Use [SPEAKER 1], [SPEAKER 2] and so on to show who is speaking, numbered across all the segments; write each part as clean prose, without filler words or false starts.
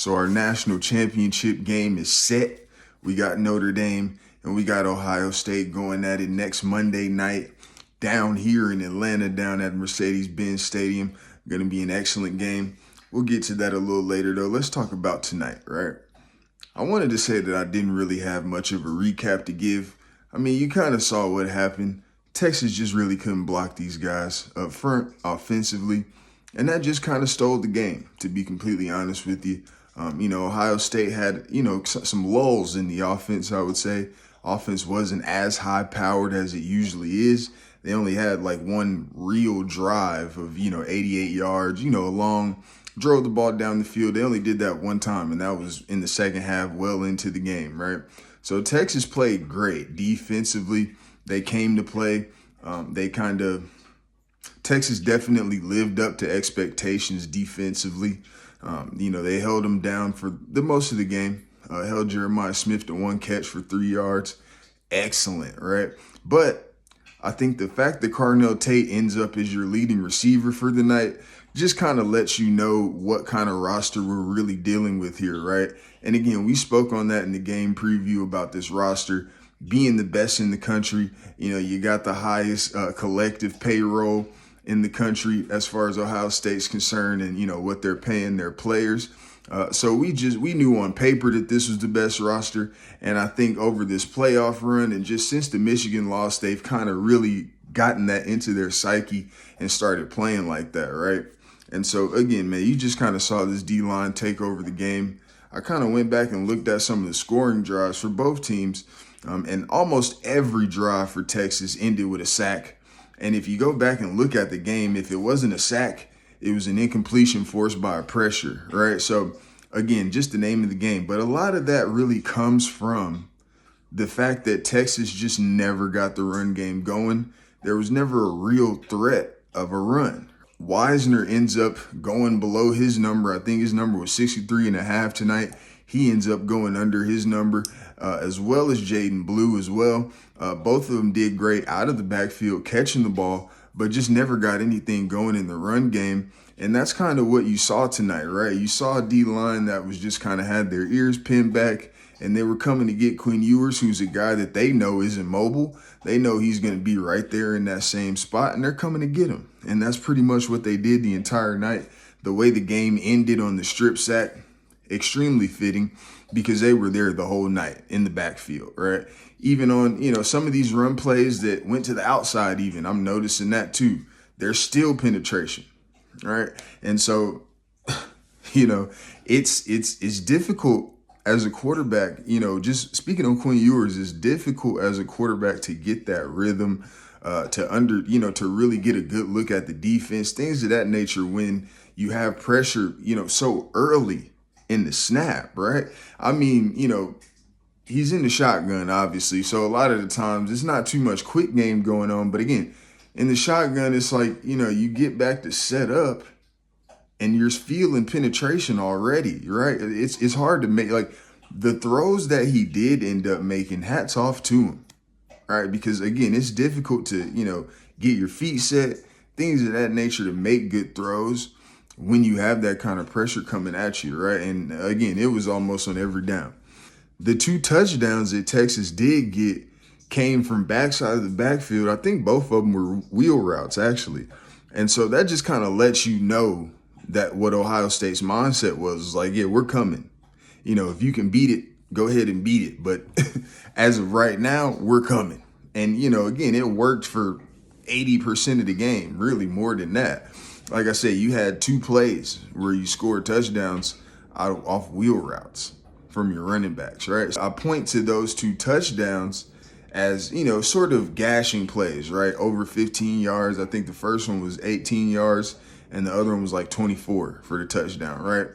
[SPEAKER 1] So our national championship game is set. We got Notre Dame and we got Ohio State going at it next Monday night down here in Atlanta, down at Mercedes-Benz Stadium. Going to be an excellent game. We'll get to that a little later, though. Let's talk about tonight, right? I wanted to say that I didn't really have much of a recap to give. I mean, you kind of saw what happened. Texas just really couldn't block these guys up front offensively, and that just kind of stole the game, to be completely honest with you. Ohio State had, some lulls in the offense, I would say. Offense wasn't as high-powered as it usually is. They only had like one real drive of, 88 yards, drove the ball down the field. They only did that one time, and that was in the second half, well into the game, right? So Texas played great defensively. They came to play. Texas definitely lived up to expectations defensively. They held them down for the most of the game. Held Jeremiah Smith to one catch for 3 yards. Excellent, right? But I think the fact that Carnell Tate ends up as your leading receiver for the night just kind of lets you know what kind of roster we're really dealing with here, right? And again, we spoke on that in the game preview about this roster being the best in the country. You got the highest collective payroll in the country as far as Ohio State's concerned, and what they're paying their players. So we knew on paper that this was the best roster, and I think over this playoff run and just since the Michigan loss, they've kind of really gotten that into their psyche and started playing like that, right? And so again, man, you just kind of saw this D-line take over the game. I kind of went back and looked at some of the scoring drives for both teams, and almost every drive for Texas ended with a sack. And if you go back and look at the game, if it wasn't a sack, it was an incompletion forced by a pressure, right? So, again, just the name of the game. But a lot of that really comes from the fact that Texas just never got the run game going. There was never a real threat of a run. Wisner ends up going below his number. I think his number was 63.5 tonight. He ends up going under his number, as well as Jaden Blue as well. Both of them did great out of the backfield, catching the ball, but just never got anything going in the run game. And that's kind of what you saw tonight, right? You saw a D-line that was just kind of had their ears pinned back, and they were coming to get Quinn Ewers, who's a guy that they know isn't mobile. They know he's going to be right there in that same spot, and they're coming to get him. And that's pretty much what they did the entire night. The way the game ended on the strip sack, extremely fitting, because they were there the whole night in the backfield, right? Even on, some of these run plays that went to the outside even, I'm noticing that too. There's still penetration, right? And so, it's difficult as a quarterback, just speaking on Quinn Ewers, it's difficult as a quarterback to get that rhythm, to really get a good look at the defense, things of that nature when you have pressure, so early in the snap, right? I mean, he's in the shotgun, obviously. So a lot of the times it's not too much quick game going on. But again, in the shotgun, it's like, you get back to set up and you're feeling penetration already, right? It's hard to make, like, the throws that he did end up making, hats off to him, right? Because again, it's difficult to, get your feet set, things of that nature to make good throws when you have that kind of pressure coming at you, right? And again, it was almost on every down. The 2 touchdowns that Texas did get came from backside of the backfield. I think both of them were wheel routes, actually. And so that just kind of lets you know that what Ohio State's mindset was like, yeah, we're coming. If you can beat it, go ahead and beat it. But as of right now, we're coming. And, again, it worked for 80% of the game, really more than that. Like I said, you had 2 plays where you scored touchdowns off wheel routes from your running backs, right? So I point to those 2 touchdowns as, sort of gashing plays, right? Over 15 yards. I think the first one was 18 yards and the other one was like 24 for the touchdown, right?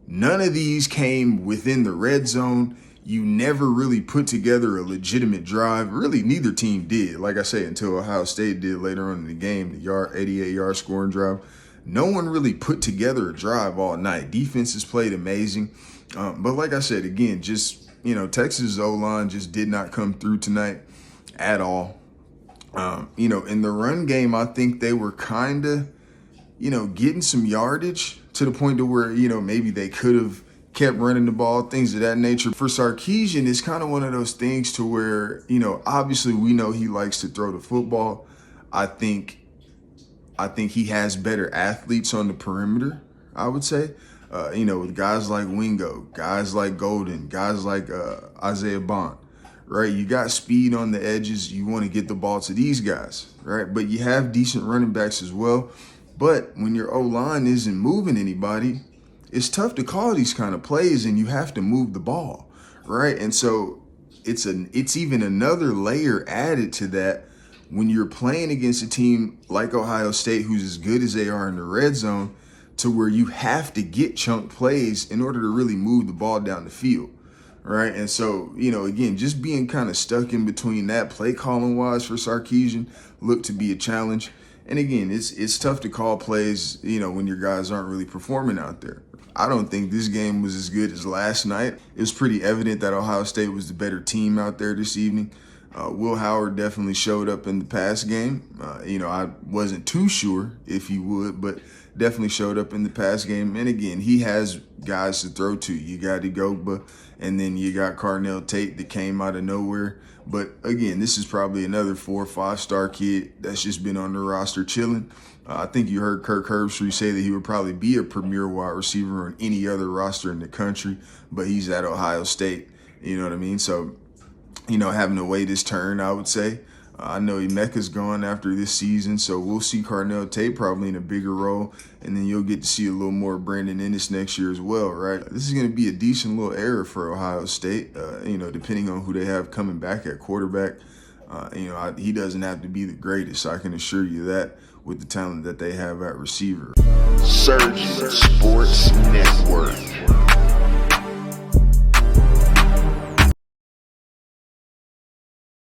[SPEAKER 1] None of these came within the red zone. You never really put together a legitimate drive. Really, neither team did. Like I say, until Ohio State did later on in the game, the 88-yard scoring drive. No one really put together a drive all night. Defenses played amazing. But like I said, again, just, Texas O-line just did not come through tonight at all. In the run game, I think they were kind of, getting some yardage to the point to where, maybe they could have kept running the ball, things of that nature. For Sarkisian, it's kind of one of those things to where, obviously we know he likes to throw the football. I think he has better athletes on the perimeter, I would say. With guys like Wingo, guys like Golden, guys like Isaiah Bond, right? You got speed on the edges. You want to get the ball to these guys, right? But you have decent running backs as well. But when your O-line isn't moving anybody, it's tough to call these kind of plays, and you have to move the ball, right? And so it's even another layer added to that when you're playing against a team like Ohio State, who's as good as they are in the red zone, to where you have to get chunk plays in order to really move the ball down the field, right? And so, again, just being kind of stuck in between that play calling wise for Sarkisian looked to be a challenge. And again, it's tough to call plays, when your guys aren't really performing out there. I don't think this game was as good as last night. It was pretty evident that Ohio State was the better team out there this evening. Will Howard definitely showed up in the pass game. I wasn't too sure if he would, but definitely showed up in the pass game. And again, he has guys to throw to. You got Igogba, and then you got Carnell Tate that came out of nowhere. But again, this is probably another 4 or 5-star kid that's just been on the roster chilling. I think you heard Kirk Herbstreit say that he would probably be a premier wide receiver on any other roster in the country, but he's at Ohio State. You know what I mean? So, having to wait his turn, I would say. I know Emeka's gone after this season, so we'll see Carnell Tate probably in a bigger role, and then you'll get to see a little more Brandon Ennis next year as well, right? This is going to be a decent little era for Ohio State, depending on who they have coming back at quarterback. He doesn't have to be the greatest, I can assure you that, with the talent that they have at receiver.
[SPEAKER 2] Surgeon Sports Network.